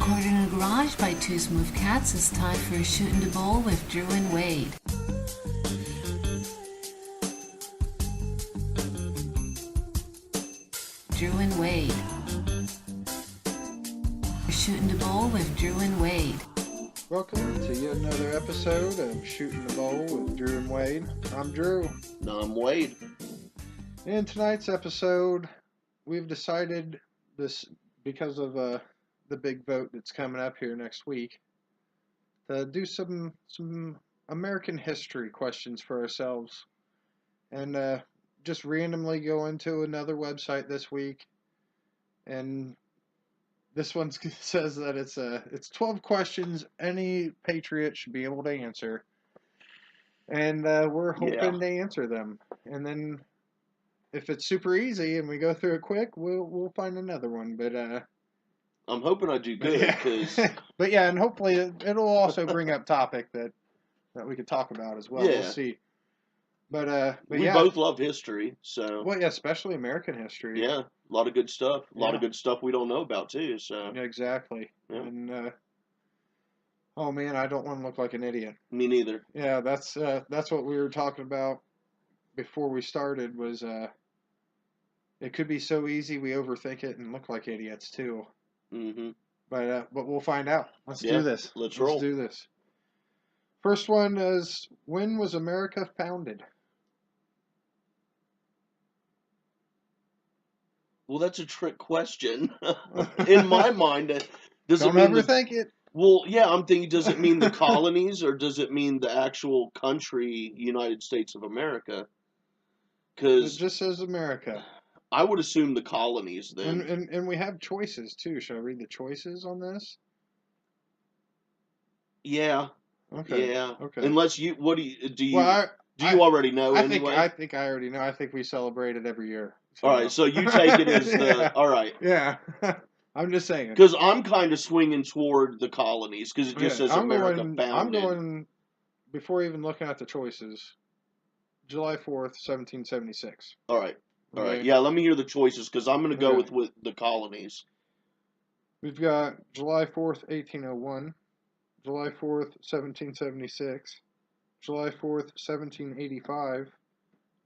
Recorded in a garage by Two Smooth Cats, it's time for Shootin' the Bowl with Drew and Wade. Drew and Wade. Shootin' the Bowl with Drew and Wade. Welcome to yet another episode of Shootin' the Bowl with Drew and Wade. I'm Drew. No, I'm Wade. In tonight's episode, we've decided this, because of the big vote that's coming up here next week, to do some American history questions for ourselves, and just randomly go into another website this week, and this one says that it's 12 questions any patriot should be able to answer, and we're hoping to answer them, and then if it's super easy and we go through it quick, we'll find another one. But I'm hoping I do good. But yeah, and hopefully it'll also bring up topic that we could talk about as well. Yeah. We'll see. But we yeah, both love history, so well, yeah, especially American history. yeah, a lot of good stuff. A lot of good stuff we don't know about too. So yeah, exactly. Yeah. And oh man, I don't want to look like an idiot. Me neither. Yeah, that's what we were talking about before we started. Was it could be so easy we overthink it and look like idiots too. Mm-hmm. But we'll find out. Let's do this. Let's roll. Let's do this. First one is, when was America founded? Well, that's a trick question. In my mind, does Don't it mean overthink it. Well, yeah, I'm thinking, does it mean the colonies or does it mean the actual country, United States of America? It Because just says America. I would assume the colonies then. And we have choices too. Should I read the choices on this? Yeah. Okay. Yeah. Okay. Unless you, what do you? Well, do you already know anyway? I think I already know. I think we celebrate it every year. So. All right, so you take it as the Yeah. all right. Yeah. I'm just saying. Because I'm kind of swinging toward the colonies because it just says I'm America going, founded. I'm going, before even looking at the choices, July 4th, 1776. All right. All right. Okay. Yeah, let me hear the choices because I'm going to go Okay. with the colonies. We've got July 4th, 1801, July 4th, 1776, July 4th, 1785,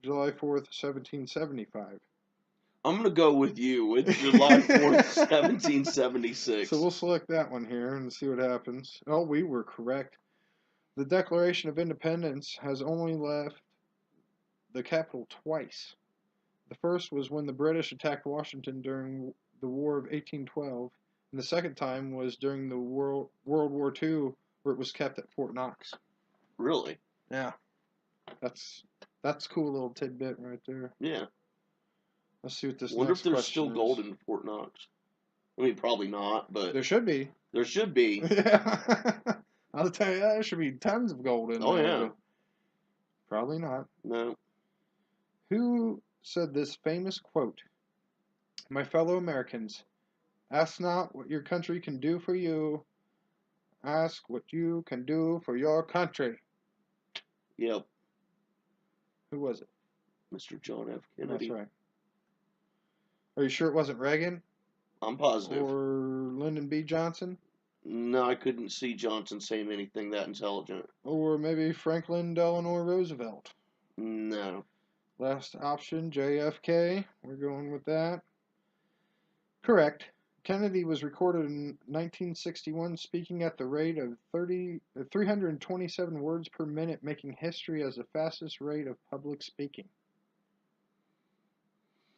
July 4th, 1775. I'm going to go with you with July 4th, 1776. So we'll select that one here and see what happens. Oh, we were correct. The Declaration of Independence has only left the capital twice. The first was when the British attacked Washington during the War of 1812, and the second time was during the World War II, where it was kept at Fort Knox. Really? Yeah. That's a cool little tidbit right there. Yeah. Let's see what this Wonder next if there's question still is. gold in Fort Knox. I mean, probably not, but There should be. there should be. Yeah. I'll tell you, there should be tons of gold in Oh, there. yeah. But probably not. No. Who said this famous quote? My fellow Americans, ask not what your country can do for you. Ask what you can do for your country. Yep. Who was it? Mr. John F. Kennedy. That's right. Are you sure it wasn't Reagan? I'm positive. Or Lyndon B. Johnson? No, I couldn't see Johnson saying anything that intelligent. Or maybe Franklin Delano Roosevelt? No. Last option, JFK. We're going with that. Correct. Kennedy was recorded in 1961 speaking at the rate of 327 words per minute, making history as the fastest rate of public speaking.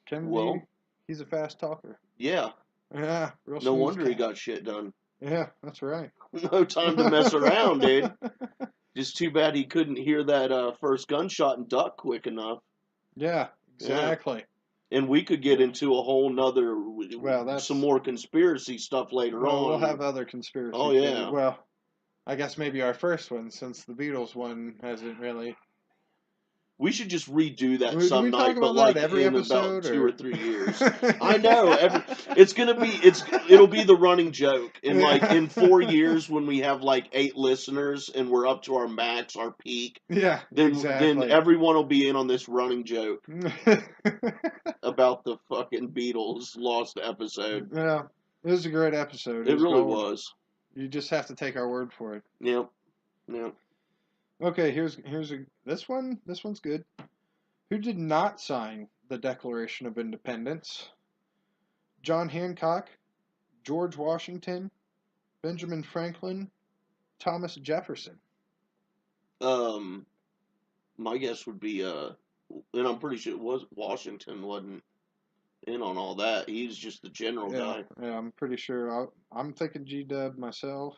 Kennedy, Well, he's a fast talker. yeah. Yeah, real No smooth wonder he cat. got shit done. Yeah, that's right. No time to mess around, dude. Just too bad he couldn't hear that first gunshot and duck quick enough. Yeah, exactly. And we could get into a whole nother, some more conspiracy stuff later on. We'll have other conspiracy Oh, theories. yeah. Well, I guess maybe our first one, since the Beatles one hasn't really. We should just redo that Do some we night, talk but about like that every in episode, about 2 or? or 3 years. I know. It'll be the running joke. And like in 4 years, when we have like 8 listeners and we're up to our max, our peak, Yeah, then exactly. everyone will be in on this running joke about the fucking Beatles lost episode. Yeah. It was a great episode. It was really gold. was. You just have to take our word for it. Yep. Yep. Okay, this one. This one's good. Who did not sign the Declaration of Independence? John Hancock, George Washington, Benjamin Franklin, Thomas Jefferson. My guess would be and I'm pretty sure it was Washington wasn't in on all that. He's just the general guy. Yeah, I'm pretty sure. I'm thinking G-Dub myself.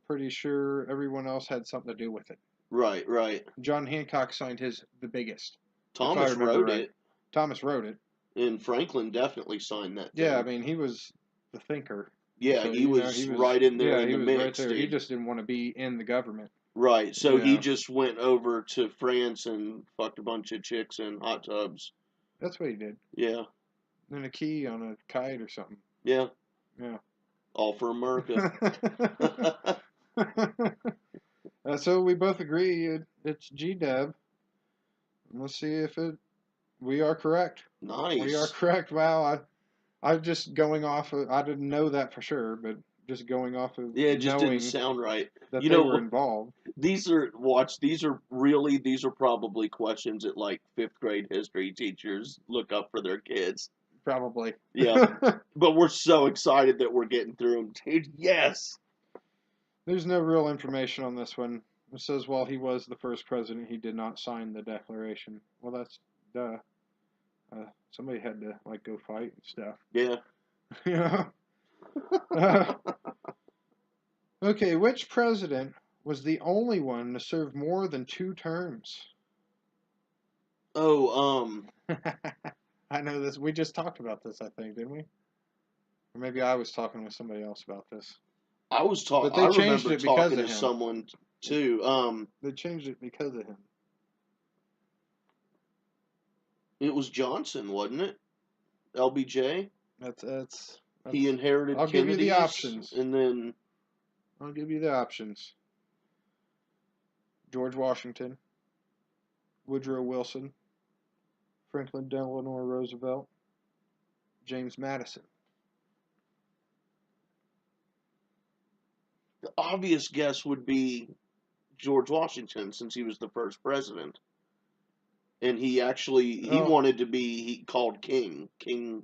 Pretty sure everyone else had something to do with it. Right, right. John Hancock signed the biggest. Thomas wrote it. Thomas wrote it. And Franklin definitely signed that thing. Yeah, I mean, he was the thinker. Yeah, so, he was right in there in the mix. Right there. Dude. He just didn't want to be in the government. Right, so he just went over to France and fucked a bunch of chicks in hot tubs. That's what he did. Yeah. And a key on a kite or something. Yeah. Yeah. All for America. So we both agree it's G-Dub. Let's see if we are correct. Nice. We are correct. Wow, I'm just going off of, I didn't know that for sure, but just going off of it just knowing didn't sound right. that they were involved. These are probably questions that like 5th grade history teachers look up for their kids. Probably. Yeah. But we're so excited that we're getting through them, dude. Yes. There's no real information on this one. It says while he was the first president, he did not sign the Declaration. Well, that's duh. Somebody had to like go fight and stuff. Yeah. Yeah. Okay, which president was the only one to serve more than 2 terms? Oh, I know this. We just talked about this, I think, didn't we? Or maybe I was talking with somebody else about this. I was talking. But they changed it because talking of to him. someone too. They changed it because of him. It was Johnson, wasn't it? LBJ. That's He inherited. I'll give you the options. And then I'll give you the options. George Washington, Woodrow Wilson, Franklin Delano Roosevelt, James Madison. the obvious guess would be George Washington, since he was the first president. And he wanted to be called King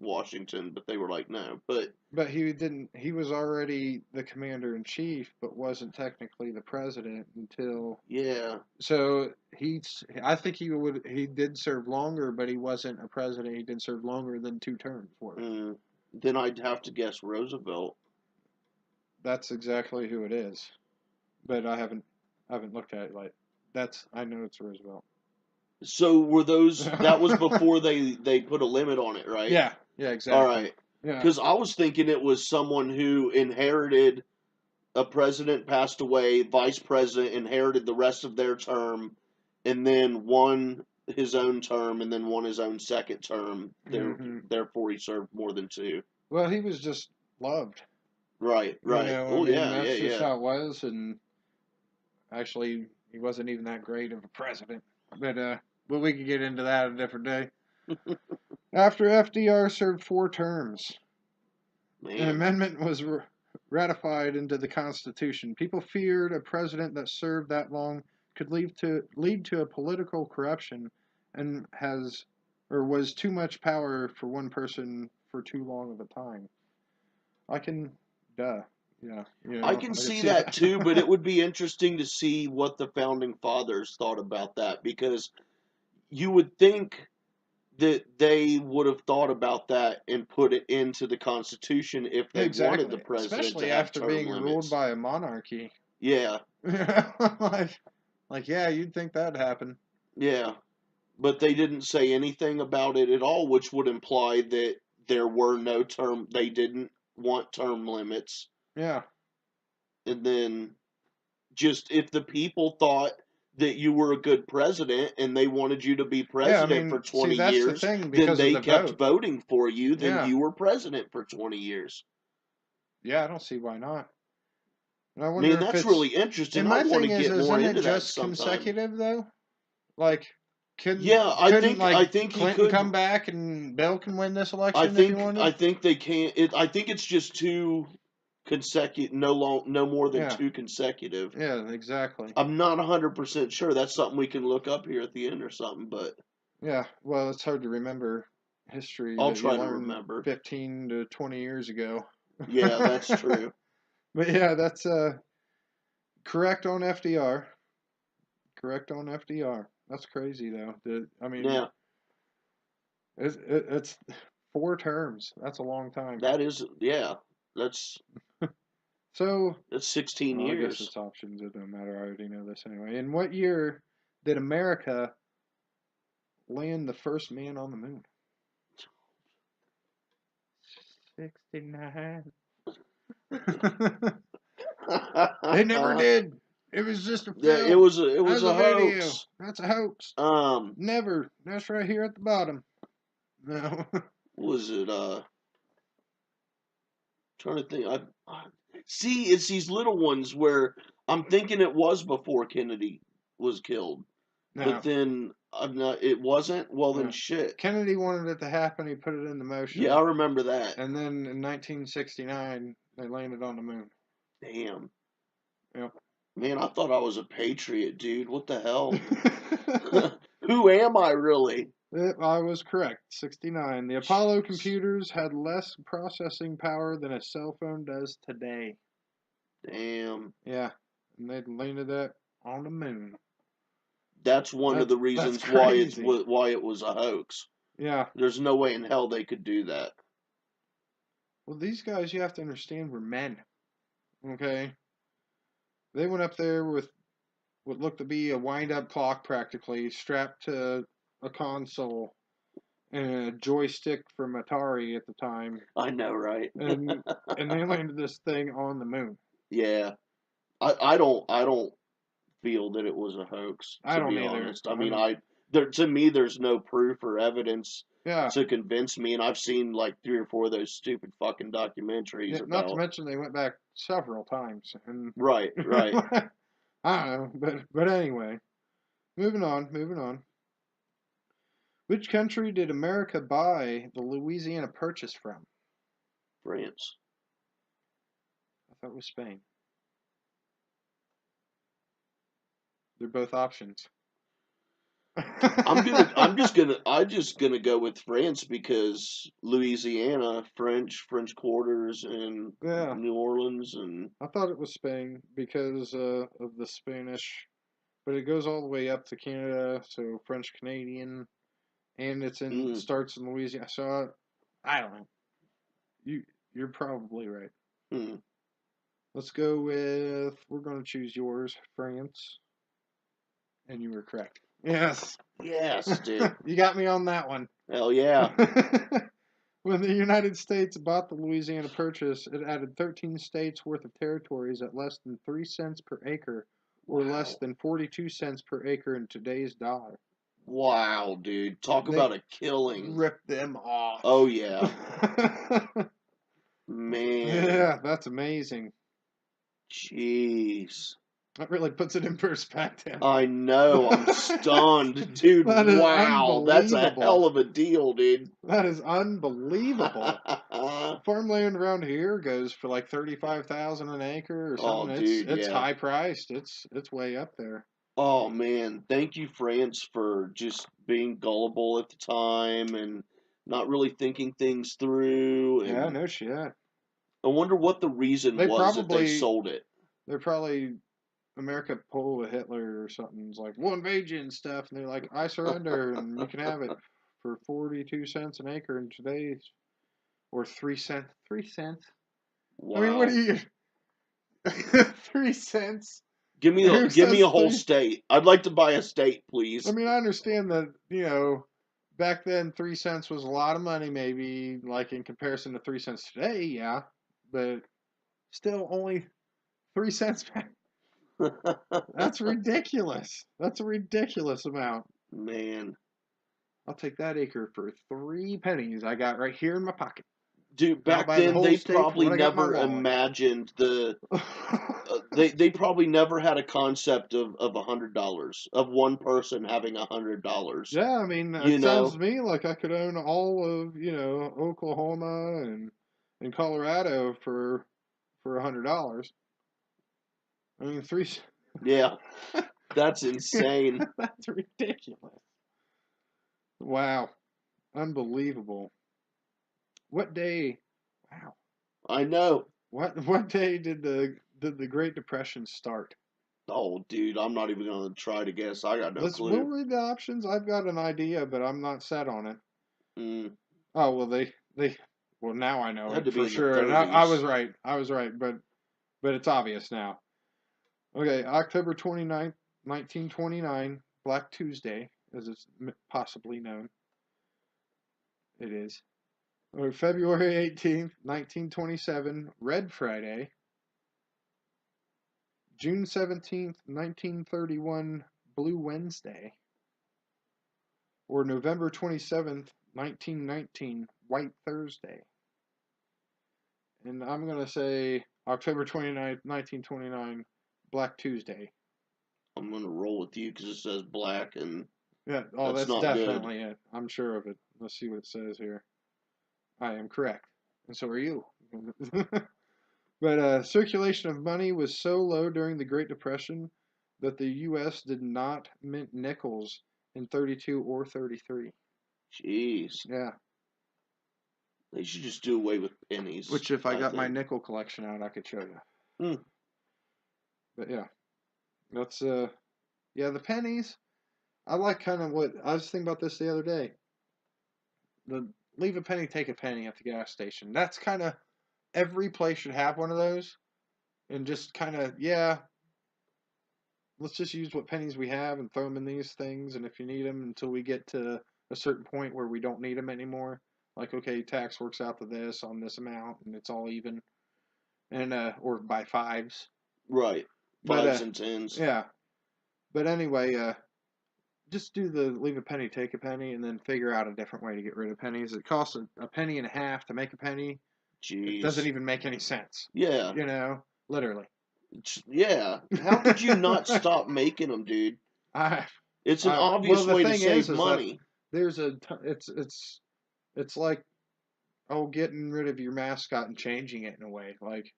Washington, but they were like, no. But he didn't. He was already the commander in chief, but wasn't technically the president until. yeah. So I think he did serve longer, but he wasn't a president. He didn't serve longer than 2 terms for it. Then I'd have to guess Roosevelt. That's exactly who it is, but I haven't looked at it like that's. I know it's Roosevelt. So were those? That was before they put a limit on it, right? Yeah. Yeah. Exactly. All right. Yeah. Because I was thinking it was someone who inherited a president, passed away, vice president inherited the rest of their term, and then won his own term, and then won his own second term. Therefore, he served more than 2. Well, he was just loved. Right. Right. That's just how it was, and actually, he wasn't even that great of a president. But we could get into that a different day. After FDR served 4 terms, an amendment was ratified into the Constitution. People feared a president that served that long could lead to a political corruption and was too much power for one person for too long of a time. I can see that too, but it would be interesting to see what the founding fathers thought about that, because you would think that they would have thought about that and put it into the Constitution if they wanted the president especially to have after term being limits. ruled by a monarchy. Yeah. Yeah, you'd think that'd happen. Yeah. But they didn't say anything about it at all, which would imply that there were they didn't want term limits. Yeah. And then just if the people thought that you were a good president and they wanted you to be president for 20 years, then they kept voting for you, then you were president for 20 years. Yeah, I don't see why not. I mean, that's really interesting. And my I want to thing get more into that sometime. Isn't it just consecutive, though? Like, Yeah, I Couldn't think I like think he Clinton could. come back and Bill can win this I election if he think wanted? I think they can. I think it's just two consecutive. No more than Yeah, two consecutive. yeah, exactly. I'm not 100% sure. That's something we can look up here at the end or something. But Yeah, well, it's hard to remember history I'll that you try to learned remember. 15 to 20 years ago. Yeah, that's true. But yeah, that's correct on FDR. Correct on FDR. That's crazy though. I mean, Yeah, it's 4 terms. That's a long time. that is. Yeah, that's So, that's 16 well, I guess years. it's options. It don't matter. I already know this anyway. In what year did America land the first man on the moon? 69. They never did. It was just a Yeah, film. it was That's a a video. hoax. That's a hoax. Um, Never. That's right here at the bottom. No. what was it? Trying to think. See. It's these little ones where I'm thinking it was before Kennedy was killed, but No. then I'm not. It wasn't. Well, then No. shit. Kennedy wanted it to happen. He put it into Yeah, I motion. remember that. And then in 1969, they landed on the moon. Damn, Yep. man, I thought I was a patriot, dude. What the hell? Who am I really? I was correct. 69. The Apollo computers had less processing power than a cell phone does today. Damn. Yeah. And they landed that on the moon. That's one of the That's reasons crazy. why it was a hoax. Yeah. There's no way in hell they could do that. Well, these guys, you have to understand, were men. Okay? They went up there with what looked to be a wind-up clock practically, strapped to a console and a joystick from Atari at the time. I know, right? And they landed this thing on the moon. Yeah. I don't feel that it was a hoax, I to don't be either. honest. I mean, to me there's no proof or evidence Yeah. to convince me, and I've seen like 3 or 4 of those stupid fucking Yeah, documentaries not to about. mention they went back several times, and Right, right. I don't know, but anyway, moving on, moving on. Which country did America buy the Louisiana Purchase from? France. I thought it was Spain. They're both options. I'm just gonna go with France because Louisiana, French Quarters, and Yeah, New Orleans, and I thought it was Spain because of the Spanish, but it goes all the way up to Canada, so French Canadian, and mm, starts in Louisiana. So I don't know. You're probably right. mm. Let's go with, we're going to choose yours, France, and you were correct. Yes. Yes, dude. You got me on that one. Hell yeah. When the United States bought the Louisiana Purchase, it added 13 states worth of territories at less than 3 cents per acre, or less Wow. than 42 cents per acre in today's dollar. Wow, dude. Talk They about a killing. ripped them off. Oh yeah. Man. Yeah, that's amazing. Jeez. That really puts it in perspective. I know. I'm stunned, dude. That is Wow. That's a hell unbelievable. of a deal, dude. That is unbelievable. Farmland around here goes for like 35,000 an acre or Oh, something. dude, It's yeah. high priced. It's way up there. Oh man, thank you, France, for just being gullible at the time and not really thinking things through. Yeah, And no shit. I wonder what the reason They was that they probably sold it. they're probably America pulled a Hitler or something. It's like, we'll invade you and stuff, and they're like, I surrender, and you can have it for 42 cents an acre in today's, or 3 cents. 3 cents. I mean, what do Wow. you? 3 cents. Give Who me says a whole three? state. I'd like to buy a state, I please. mean, I understand that, back then 3 cents was a lot of money, maybe, like in comparison to 3 cents today, yeah, but still only 3 cents back. That's ridiculous. That's a ridiculous amount. Man. I'll take that acre for 3 pennies I got right here in my pocket. Dude, I'll back buy the then whole they state for probably what I got in my never wallet. imagined the they probably never had a concept of $100, of one person having $100. Yeah, I mean, You it sounds to know? me like I could own all of, Oklahoma and Colorado for $100. I mean, three. Yeah, that's insane. That's ridiculous. Wow, unbelievable. What day? Wow. I know. What day did the Great Depression start? Oh, dude, I'm not even gonna try to guess. I got no We'll clue. read the options. I've got an idea, but I'm not set on it. Mm, Oh well, well now I know had it to be for in the sure, and I was 30s. right. I was right, but it's obvious now. Okay, October 29th, 1929, Black Tuesday, as it's possibly known. It is. Or February 18th, 1927, Red Friday. June 17th, 1931, Blue Wednesday. Or November 27th, 1919, White Thursday. And I'm going to say October 29th, 1929, Black Tuesday. I'm gonna roll with you because it says black, and Yeah, oh, that's that's not good. definitely it. I'm sure of it. Let's see what it says here. I am correct. And so are you. But circulation of money was so low during the Great Depression that the U.S. did not mint nickels in 32 or 33. Jeez, Yeah, they should just do away with pennies. which if I I got my think. nickel collection out, I could show you. Hmm. But yeah, that's yeah, the pennies. I like kind of what I was thinking about this the other day. The leave a penny, take a penny at the gas station. That's kind of every place should have one of those, and just kind of yeah, let's just use what pennies we have and throw them in these things, and if you need them until we get to a certain point where we don't need them anymore, like okay, tax works out to this on this amount and it's all even, and or by fives. Right. But Fives and tens. yeah, but anyway, just do the leave a penny, take a penny, and then figure out a different way to get rid of pennies. It costs a penny and a half to make a penny. It doesn't Jeez. even make any sense, Yeah. literally. Yeah. How could you not stop making them, dude? I, It's an well, obvious the way to thing save is that money. there's it's like getting rid of your mascot and changing it in a way. Like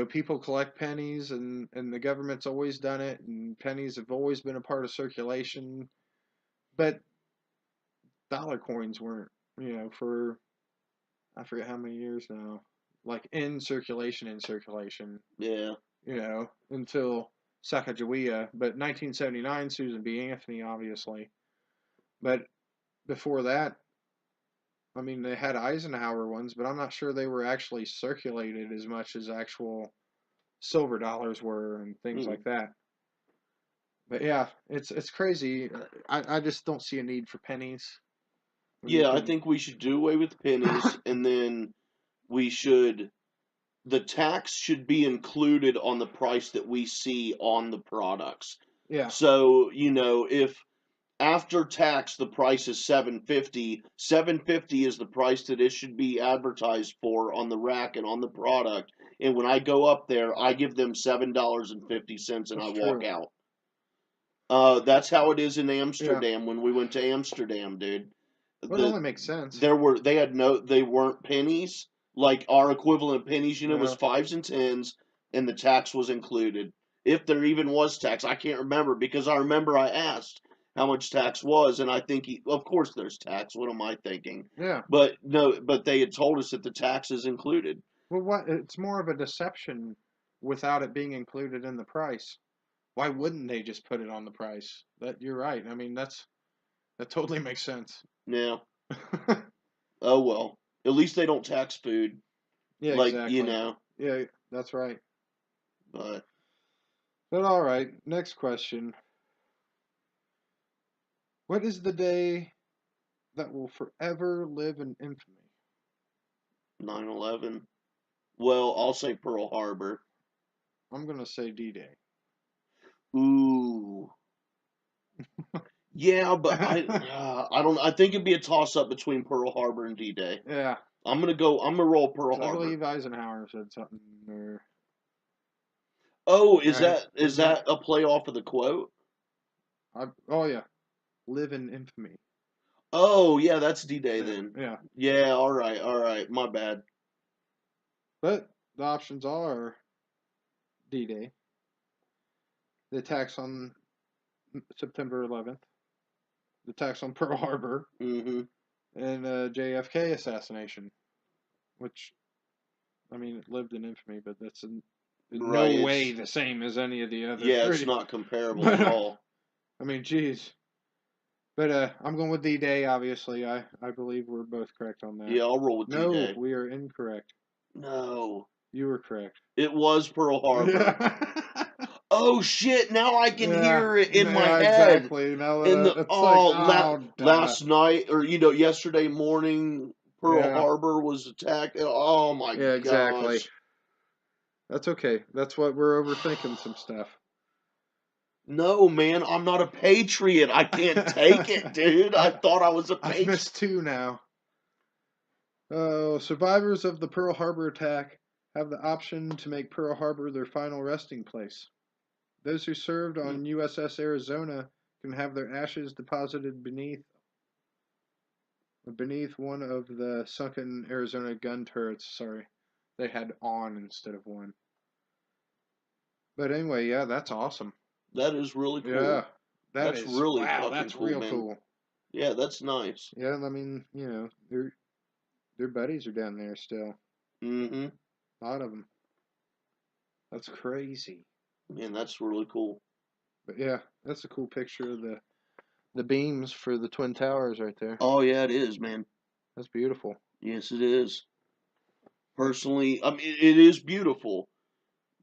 people collect pennies, and the government's always done it, and pennies have always been a part of circulation, but dollar coins weren't. For I forget how many years now, like in circulation, Yeah. until Sacagawea, but 1979, Susan B. Anthony, obviously. But before that, I mean, they had Eisenhower ones, but I'm not sure they were actually circulated as much as actual silver dollars were and things Hmm. like that. But yeah, it's crazy. I just don't see a need for pennies when you Yeah, I can. think we should do away with pennies, and then we should the tax should be included on the price that we see on the products. Yeah, So, if after tax the price is 750, 750 is the price that it should be advertised for on the rack and on the product. And when I go up there, I give them $7.50 and I that's walk true. out. That's how it is in Yeah, Amsterdam when we went to Amsterdam, dude. well, it The only makes sense. they weren't pennies. Like our equivalent pennies, was No, fives and tens, and the tax was included. If there even was tax, I can't remember because I remember I asked how much tax was, and I think of course there's tax. What am I thinking? yeah. But no, but they had told us that the tax is included. Well, what? It's more of a deception without it being included in the price. Why wouldn't they just put it on the price? That you're right. I mean, that totally makes sense. Yeah. Oh well. At least they don't tax food. Yeah, Like, exactly. Yeah, that's right. but But all right, next question. What is the day that will forever live in infamy? 9/11. Well, I'll say Pearl Harbor. I'm gonna say D-Day. Ooh. Yeah, but I don't. I think it'd be a toss up between Pearl Harbor and D-Day. Yeah, I'm gonna roll Pearl 'cause I Harbor. believe Eisenhower said something. Or Oh, Right? is Isn't that a play off of the quote? Oh yeah, live in infamy. Oh, yeah, that's D-Day Yeah, then. yeah. Yeah, all right, my bad. But the options are D-Day, the attacks on September 11th, the attacks on Pearl Harbor, Mm-hmm. and JFK assassination, which, I mean, it lived in infamy, but that's in no Right, way it's the same as any of the other yeah, it's three. not comparable But at all. I mean, geez. But I'm going with D-Day. Obviously, I believe we're both correct on that. Yeah, I'll roll with No, D-Day. we are incorrect. No, You were correct. it was Pearl Harbor. Yeah. Oh shit! Now I can Yeah. hear it in my Yeah. head. Exactly. Now In that the it's like, oh, duh. last night or yesterday morning, Pearl Yeah. Harbor was attacked. Oh my Yeah. Exactly. gosh! That's okay. That's what we're overthinking some stuff. No, man, I'm not a patriot. I can't take it, dude. I thought I was a I've patriot. missed two now. Survivors of the Pearl Harbor attack have the option to make Pearl Harbor their final resting place. Those who served on USS Arizona can have their ashes deposited beneath one of the sunken Arizona gun turrets. Sorry, they had on instead of one. But anyway, yeah, that's awesome. That is really Yeah, cool. that That's is, really wow, fucking that's cool, real man. cool. Yeah, that's nice. Yeah, I mean, their buddies are down there still. Mm-hmm. A lot of them. That's crazy. Man, that's really cool. But yeah, that's a cool picture of the beams for the Twin Towers right there. Oh yeah, it is, man. That's beautiful. Yes, it is. Personally, I mean, it is beautiful.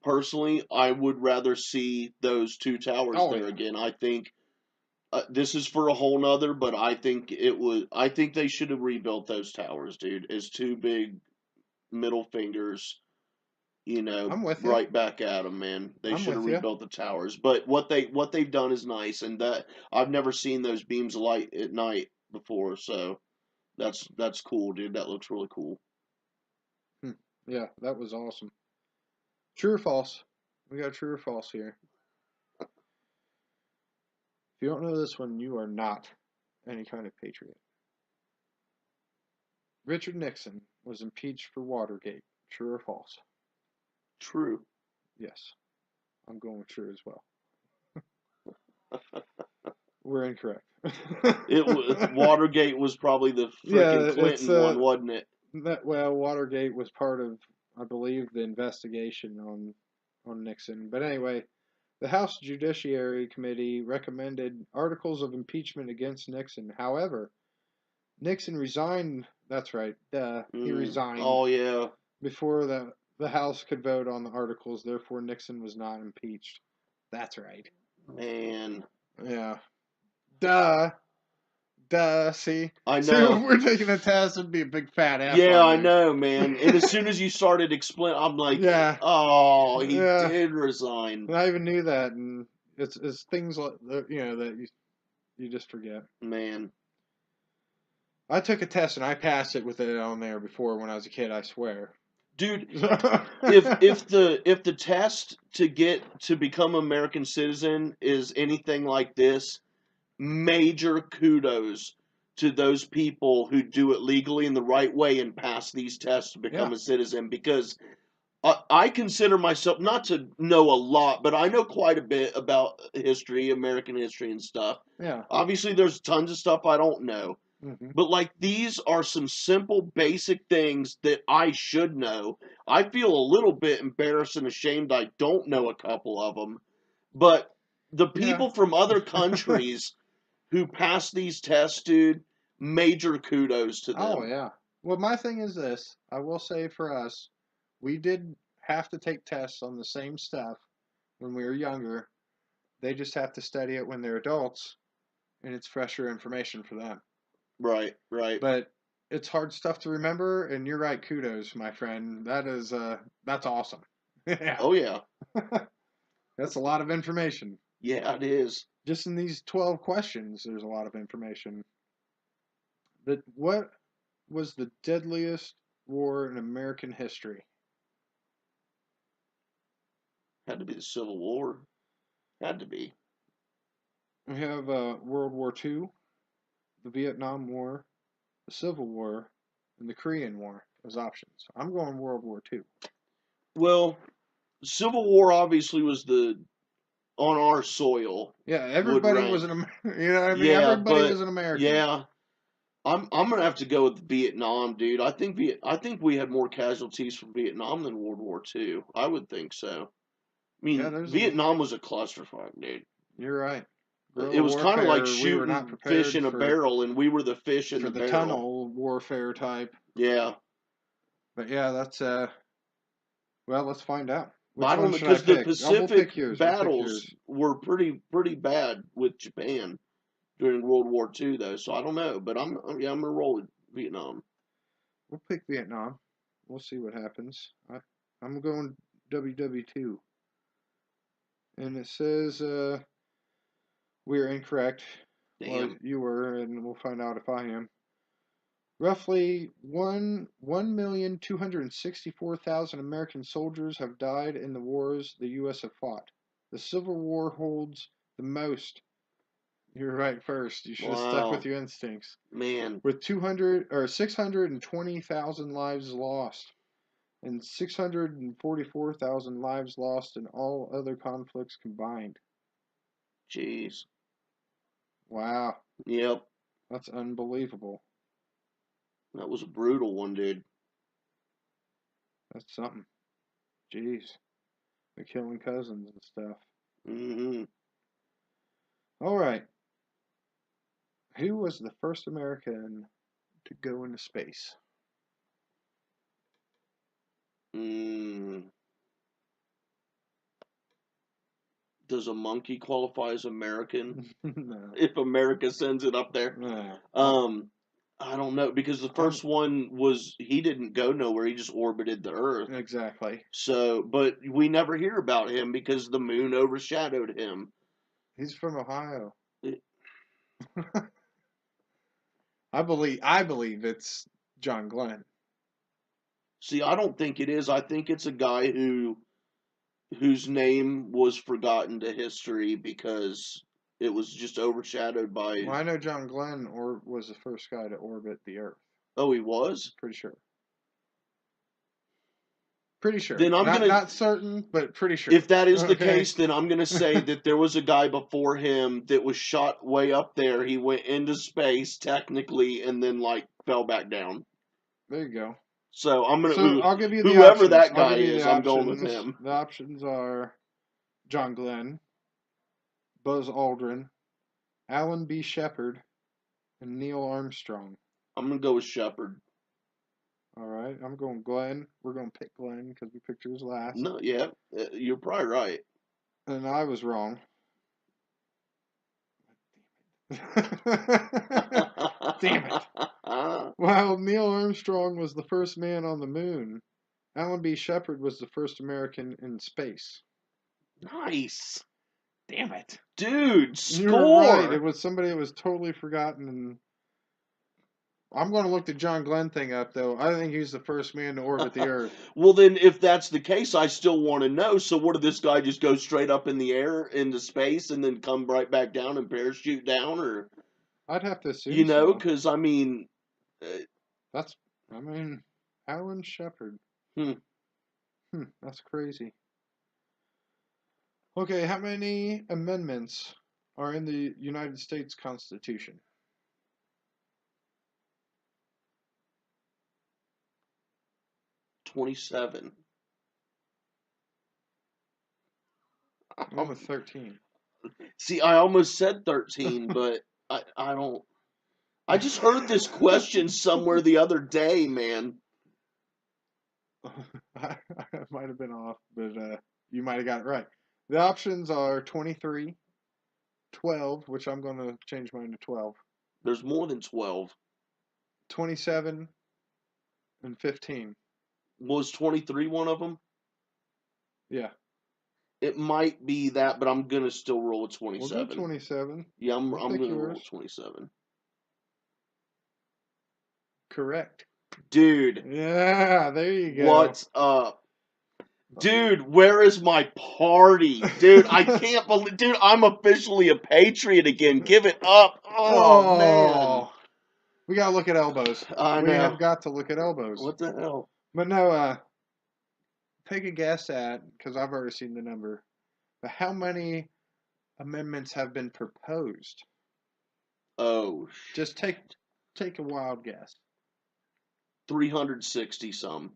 Personally, I would rather see those two towers Oh there yeah. again. I think this is for a whole nother, but I think it was. I think they should have rebuilt those towers, dude. As two big middle fingers, I'm with you. right back at them, man. They I'm should have with you. rebuilt the towers. But what they've done is nice, and that I've never seen those beams of light at night before, so that's cool, dude. That looks really cool. Yeah, that was awesome. True or false? We got true or false here. If you don't know this one, you are not any kind of patriot. Richard Nixon was impeached for Watergate. True or false? True. Yes. I'm going with true as well. We're incorrect. It was Watergate was probably the frickin' Yeah, it's Clinton one, wasn't it? well, Watergate was part of, I believe, the investigation on Nixon. But anyway, the House Judiciary Committee recommended articles of impeachment against Nixon. However, Nixon resigned. That's right. He resigned Oh yeah, before the House could vote on the articles. Therefore, Nixon was not impeached. That's right. man. Yeah. Duh. Duh. See? I See, if know. we're taking a test, it'd be a big fat F Yeah, on I there. know, man. And as soon as you started explaining, I'm like, Yeah. oh, he Yeah. did resign, And I even knew that, and it's things like that, that you just forget. man. I took a test and I passed it with it on there before when I was a kid. I swear. Dude, if the test to get to become an American citizen is anything like this, major kudos to those people who do it legally in the right way and pass these tests to Yeah. become a citizen, because I consider myself not to know a lot, but I know quite a bit about history, American history and stuff. Yeah. Obviously, there's tons of stuff I don't know. Hmm. But like these are some simple, basic things that I should know. I feel a little bit embarrassed and ashamed I don't know a couple of them. But the Yeah. people from other countries who pass these tests, dude, major kudos to Oh them. yeah. Well, my thing is this. I will say for us, we did have to take tests on the same stuff when we were younger. They just have to study it when they're adults, and it's fresher information for them. Right, right. But it's hard stuff to remember, and you're right. Kudos, my friend. That's awesome. Yeah, Oh yeah. that's a lot of information. Yeah, it is. Just in these 12 questions, there's a lot of information. But what was the deadliest war in American history? Had to be the Civil War. Had to be. We have World War II, the Vietnam War, the Civil War, and the Korean War as options. I'm going World War II. Well, Civil War obviously was on our soil. Yeah, Would everybody was rank. you know what I mean? Yeah, Everybody but was an American. yeah, I'm gonna have to go with Vietnam, dude. I think we had more casualties from Vietnam than World War II. I would think so. I Yeah, mean, there's Vietnam was a clusterfuck, dude. you're right. It Guerrilla was kind of like warfare, we were not shooting fish prepared in a barrel, and we were the fish in for the the barrel. tunnel warfare type. Yeah, But yeah, that's well, let's find out. but Which I don't one know should I because the pick? Oh, we'll Pacific pick yours. We'll pick battles yours. were pretty bad with Japan during World War II, though. So I don't know, but I'm gonna roll with Vietnam. We'll pick Vietnam. We'll see what happens. I'm going WW2. And it says we're incorrect. Well, Damn. you were, and we'll find out if I am. Roughly 1,264,000 American soldiers have died in the wars the U.S. have fought. The Civil War holds the most. You're right first. You should have stuck with Wow, your instincts. man. With 620,000 lives lost and 644,000 lives lost in all other conflicts combined. Jeez. Wow, Yep. that's unbelievable. That was a brutal one, dude. That's something. Jeez, they're killing cousins and stuff. Mm-hmm. All right, who was the first American to go into space? Mm. Does a monkey qualify as American No, if America sends it up there? no. I don't know because the I'm first one was he didn't go nowhere. He just orbited the Earth. exactly. So, but we never hear about him because the moon overshadowed him. He's from Ohio. It- I believe it's John Glenn. See, I don't think it is. I think it's a guy whose name was forgotten to history because it was just overshadowed by. Well, I know John Glenn was the first guy to orbit the Earth. Oh, he was. Pretty sure. Pretty sure. Then I'm Not gonna. not certain, but pretty sure. If that is the Okay. case, then I'm gonna say that there was a guy before him that was shot way up there. He went into space technically, and then like fell back down. There you go. So I'm gonna So I'll give you the whoever options. that I'll guy give you the is, I'm going with options. him. The options are John Glenn, Buzz Aldrin, Alan B. Shepard, and Neil Armstrong. I'm gonna go with Shepard. All right, I'm going Glenn. We're going to pick Glenn because we picked yours last. No, yeah, you're probably right. And I was wrong. Damn it. While Neil Armstrong was the first man on the moon, Alan B. Shepard was the first American in space. Nice, Damn it. dude. You were right. It Score. was somebody that was totally forgotten. And I'm going to look the John Glenn thing up, though. I think he's the first man to orbit the Earth. Well, then, if that's the case, I still want to know. So, what did this guy just go straight up in the air into space and then come right back down and parachute down, or I'd have to assume so. Because I mean, That's, I mean, Alan Shepard. hmm, That's crazy. Okay, how many amendments are in the United States Constitution? 27. I went with 13. See, I almost said 13, but I don't. I just heard this question somewhere the other day, man. I might have been off, but you might have got it right. The options are 23, 12, which I'm going to change mine to 12, There's more than 12. 27, and 15. Was 23 one of them? Yeah, It might be that, but I'm gonna still roll with we'll go 27. 27. Yeah, I'm We'll pick gonna roll yours. with 27. Correct. Dude, Yeah, there you go. what's up? Dude, where is my party? Dude, I can't believe... Dude, I'm officially a Patriot again. Give it up. Oh, man. We gotta look at elbows. I We have know. got to look at elbows. What the hell? But no, take a guess at, because I've already seen the number, but how many amendments have been proposed? Oh, Just take a wild guess. 360 some.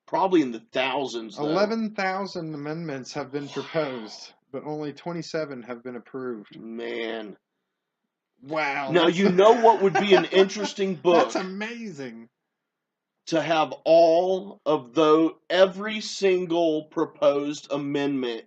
Probably in the thousands, though. 11,000 amendments have been proposed, but only 27 have been approved. Man. Wow. Now, you know what would be an interesting book? That's amazing. To have all of every single proposed amendment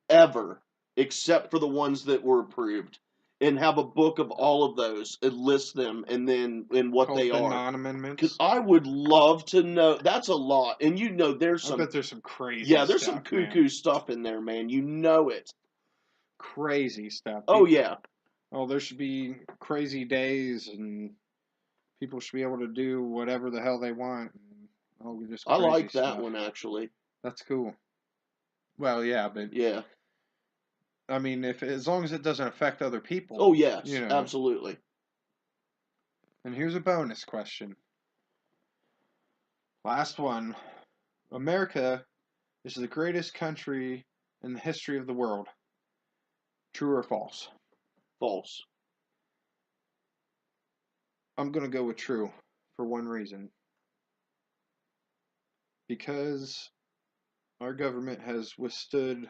ever, except for the ones that were approved, and have a book of all of those and list them and then what Called they the are. non-amendments. Because I would love to know. That's a lot, and you know there's some. I bet there's some crazy. Yeah, there's stuff, some cuckoo stuff in there, man. You know it. Crazy stuff. Oh yeah. Oh, there should be crazy days, and people should be able to do whatever the hell they want. Oh, just I crazy like that stuff. one actually. That's cool. Well, yeah, but Yeah. I mean, as long as it doesn't affect other people. Oh yes, you know. absolutely. And here's a bonus question. Last one. America is the greatest country in the history of the world. True or false? False. I'm going to go with true for one reason. Because our government has withstood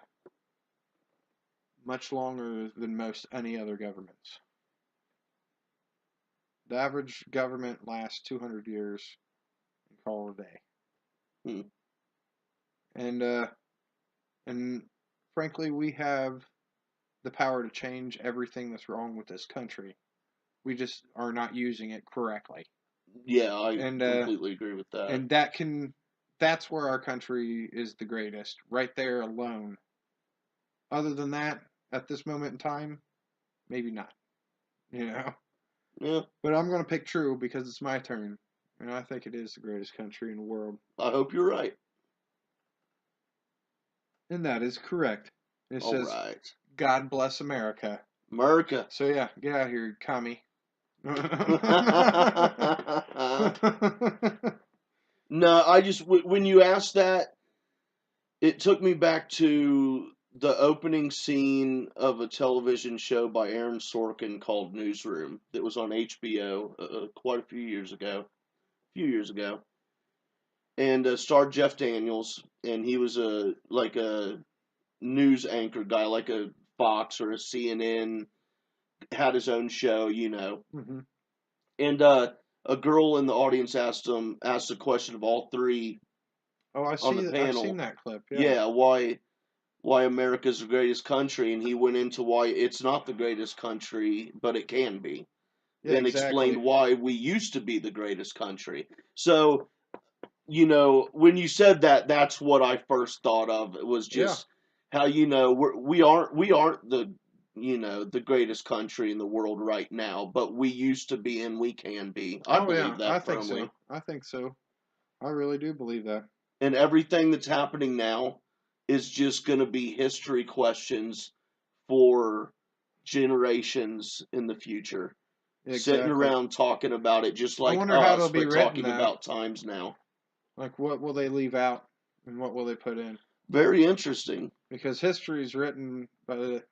much longer than most any other governments. The average government lasts 200 years and call it a day. And frankly, we have the power to change everything that's wrong with this country. We just are not using it correctly. Yeah, I completely agree with that. And that's where our country is the greatest, right there alone. Other than that, at this moment in time, maybe not. You know? Yeah. But I'm going to pick true because it's my turn. And I think it is the greatest country in the world. I hope you're right. And that is correct. It says, right. God bless America. America. So yeah, get out of here, commie. No, when you asked that, it took me back to the opening scene of a television show by Aaron Sorkin called Newsroom that was on HBO quite a few years ago. And starred Jeff Daniels, and he was a news anchor guy, like a Fox or a CNN, had his own show, you know. Mm-hmm. And a girl in the audience asked a question of all three. Oh, on the panel. I've seen that clip. Yeah, why America's the greatest country, and he went into why it's not the greatest country, but it can be. Yeah, and exactly. Explained why we used to be the greatest country. So, you know, when you said that, that's what I first thought of. It was just how, you know, we aren't the, you know, the greatest country in the world right now, but we used to be and we can be. I believe that I firmly. think so. I think so. I really do believe that. And everything that's happening now is just going to be history questions for generations in the future. Exactly. Sitting around talking about it just like I wonder how us, they'll be but written, talking though. about times now. Like, what will they leave out and what will they put in? Very interesting. Because history is written by the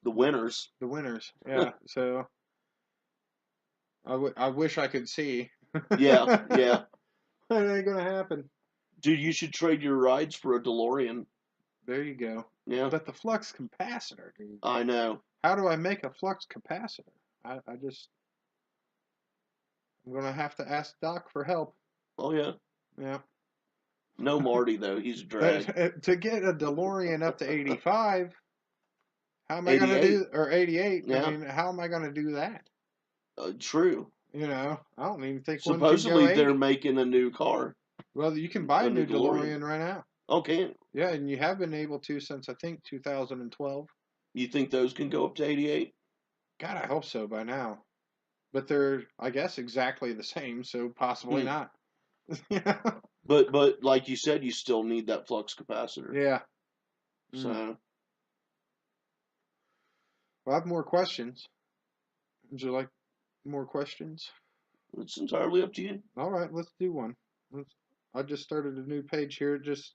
winners. The winners, yeah. So I wish I could see. Yeah. It ain't gonna happen. Dude, you should trade your rides for a DeLorean. There you go. Yeah. But the flux capacitor, dude. I know. How do I make a flux capacitor? I'm gonna have to ask Doc for help. Oh yeah. Yeah. No Marty though, he's a drag. To get a DeLorean up to 85, how am I gonna do? Or 88? Yeah. I mean, how am I gonna do that? True. You know, I don't even think supposedly one can go 80. They're making a new car. Well, you can buy a new DeLorean right now. Okay. Yeah, and you have been able to since I think 2012. You think those can go up to 88? God, I hope so by now. But they're, I guess, exactly the same, so possibly not. Yeah. But like you said, you still need that flux capacitor. Yeah. So Well, I have more questions. Would you like more questions? it's entirely up to you. All right, let's do one. I just started a new page here. It's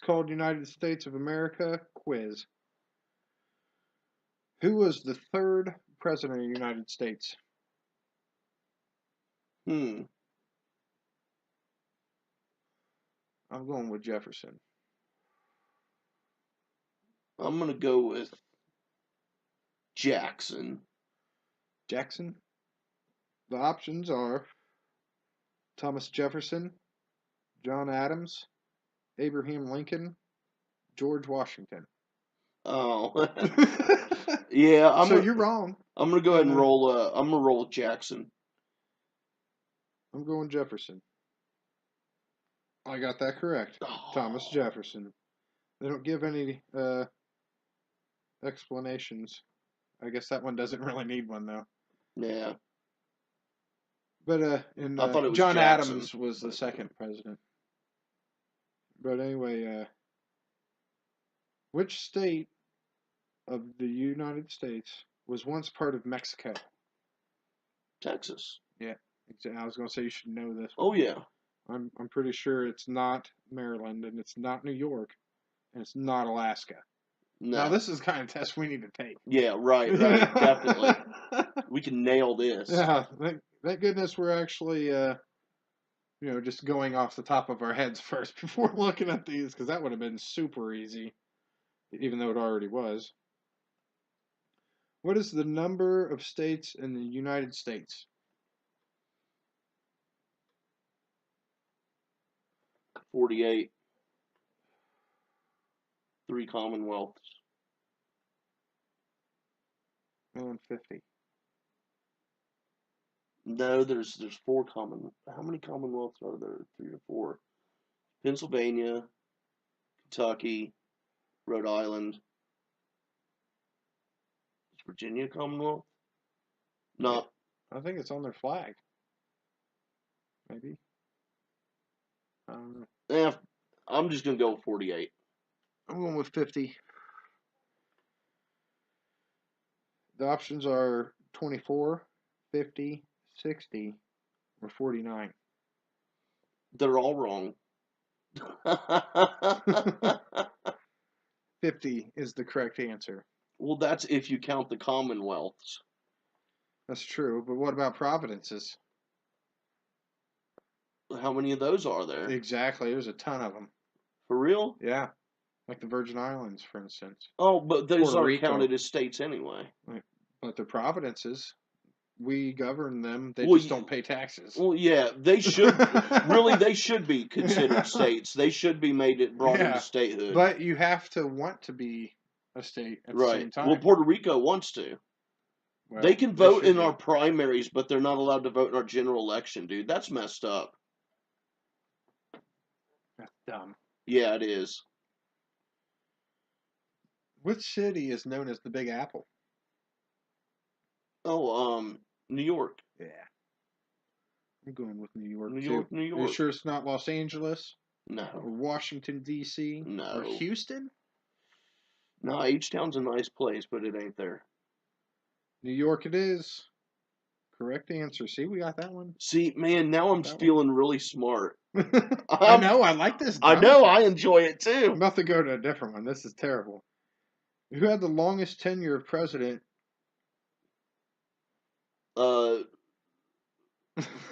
called United States of America Quiz. Who was the third president of the United States? Hmm. I'm going with Jefferson. I'm gonna go with Jackson. Jackson? The options are Thomas Jefferson, John Adams, Abraham Lincoln, George Washington. Oh. Yeah, So you're wrong. I'm gonna go ahead and roll. I'm gonna roll with Jackson. I'm going Jefferson. I got that correct. Thomas Jefferson. They don't give any explanations. I guess that one doesn't really need one though. Yeah, But I thought it was John Jackson, Adams was the second president. But anyway, which state of the United States was once part of Mexico? Texas. Yeah, I was going to say you should know this. Oh yeah. I'm pretty sure it's not Maryland, and it's not New York, and it's not Alaska. No. Now this is the kind of test we need to take. Yeah, right, definitely. We can nail this. Yeah, thank goodness we're actually just going off the top of our heads first before looking at these, because that would have been super easy, even though it already was. What is the number of states in the United States? 48. 3 Commonwealths. And 50. No, there's 4 common. How many Commonwealths are there? 3 or 4. Pennsylvania, Kentucky, Rhode Island. Is Virginia a Commonwealth? No. I think it's on their flag. Maybe. I don't know. Yeah, I'm just gonna go with 48. I'm going with 50. The options are 24, 50, 60, or 49. They're all wrong. 50 is the correct answer. Well, that's if you count the Commonwealths. That's true, but what about providences? How many of those are there? Exactly, there's a ton of them. For real? Yeah, like the Virgin Islands, for instance. Oh, but those Puerto aren't Rico. counted as states anyway. But the providences, we govern them. They Well, just don't pay taxes. Well, yeah, they should. Really, they should be considered states. They should be brought into statehood. But you have to want to be a state at the same time. Well, Puerto Rico wants to. Well, they can vote in our primaries, but they're not allowed to vote in our general election, dude. That's messed up. That's dumb. Yeah, it is. Which city is known as the Big Apple? Oh, New York. Yeah. I'm going with New York. New too. York, New York. Are you sure it's not Los Angeles? No. Or Washington, D.C.? No. Or Houston? No, each town's a nice place, but it ain't there. New York it is. Correct answer. See, we got that one. See, man, now I'm feeling really smart. I know, I like this. I know, I enjoy it too. I'm about to go to a different one. This is terrible. Who had the longest tenure of president?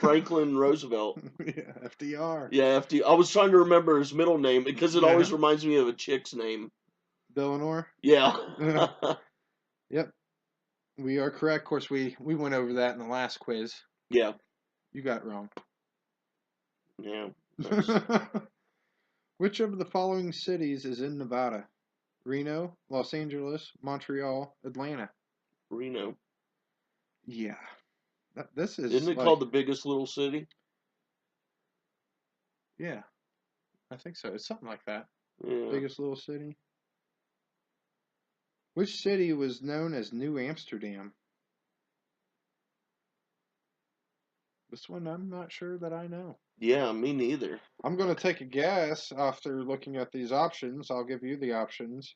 Franklin Roosevelt. Yeah, FDR. Yeah, FDR. I was trying to remember his middle name because it always reminds me of a chick's name. Eleanor? Yeah. Yep. We are correct. Of course, we went over that in the last quiz. Yeah. You got it wrong. Yeah. Which of the following cities is in Nevada? Reno, Los Angeles, Montreal, Atlanta. Reno. Yeah. This is. Isn't it called the biggest little city? Yeah. I think so. It's something like that. Yeah. Biggest little city. Which city was known as New Amsterdam? This one I'm not sure that I know. Yeah, me neither. I'm going to take a guess after looking at these options. I'll give you the options.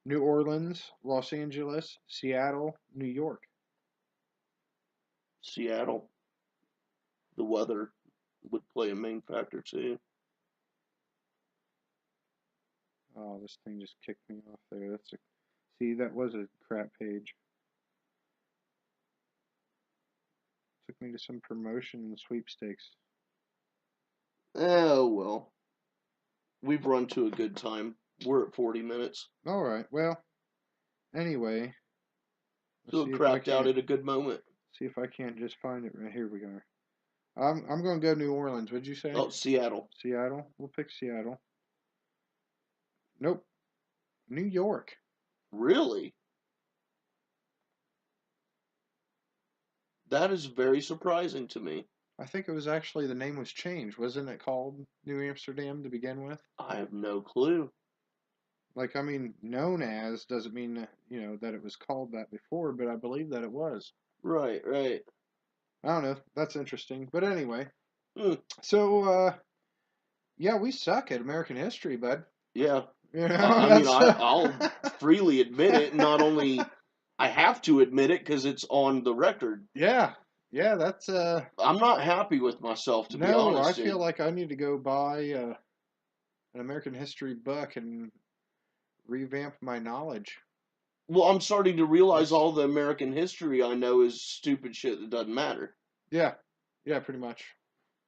New Orleans, Los Angeles, Seattle, New York. Seattle. The weather would play a main factor too. Oh, this thing just kicked me off there. See, that was a crap page. Took me to some promotion and sweepstakes. Oh, well. We've run to a good time. We're at 40 minutes. All right. Well, anyway, let's So see it if I cracked out can't at a good moment. see if I can't just find it. Right here we go. I'm going to go New Orleans. Would you say? Oh, Seattle. Seattle. We'll pick Seattle. Nope. New York. Really? That is very surprising to me. I think it was actually the name was changed. Wasn't it called New Amsterdam to begin with? I have no clue. Like, I mean, known as doesn't mean that, that it was called that before, but I believe that it was. Right, right. I don't know. That's interesting. But anyway, Hmm. so, yeah, we suck at American history, bud. Yeah. You know, I mean, I'll freely admit it. Not only I have to admit it because it's on the record. Yeah, that's I'm not happy with myself, to be no, I honest. feel like I need to go buy an American history book and revamp my knowledge. Well, I'm starting to realize Yes. all the American history I know is stupid shit that doesn't matter. Yeah, pretty much.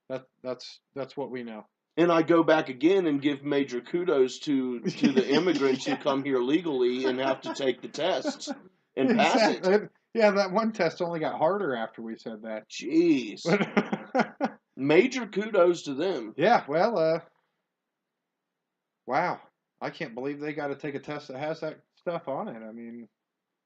That's what we know. And I go back again and give major kudos to the immigrants who come here legally and have to take the tests and pass it. Exactly. Yeah, that one test only got harder after we said that. Jeez. But Major kudos to them. yeah, well, wow. I can't believe they got to take a test that has that stuff on it. I mean,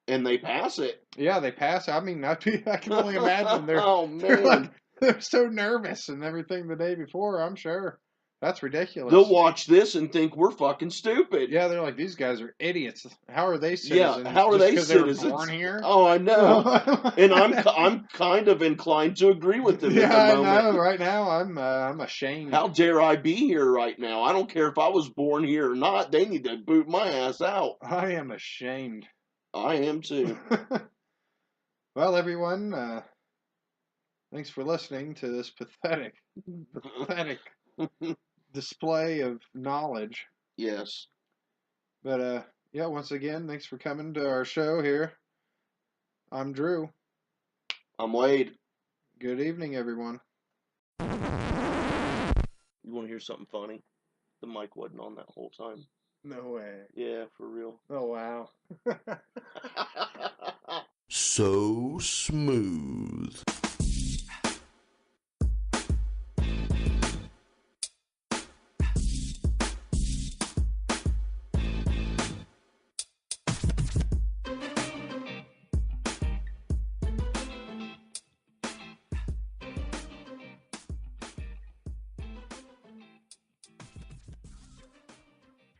And they pass it. yeah, they pass. I mean, I can only imagine Oh, they're man. like they're so nervous and everything the day before. I'm sure that's ridiculous. They'll watch this and think we're fucking stupid. Yeah, they're like, these guys are idiots. How are they Yeah, citizens? how are just they because citizens? They were born here? Oh, I know. And I'm kind of inclined to agree with them yeah, at the moment. I know. Right now, I'm ashamed. How dare I be here right now? I don't care if I was born here or not. They need to boot my ass out. I am ashamed. I am too. Well, everyone, thanks for listening to this pathetic display of knowledge. Yes. But yeah, once again, thanks for coming to our show here. I'm Drew. I'm Wade. Good evening, everyone. You want to hear something funny? The mic wasn't on that whole time. No way. Yeah, for real. Oh, wow. So smooth.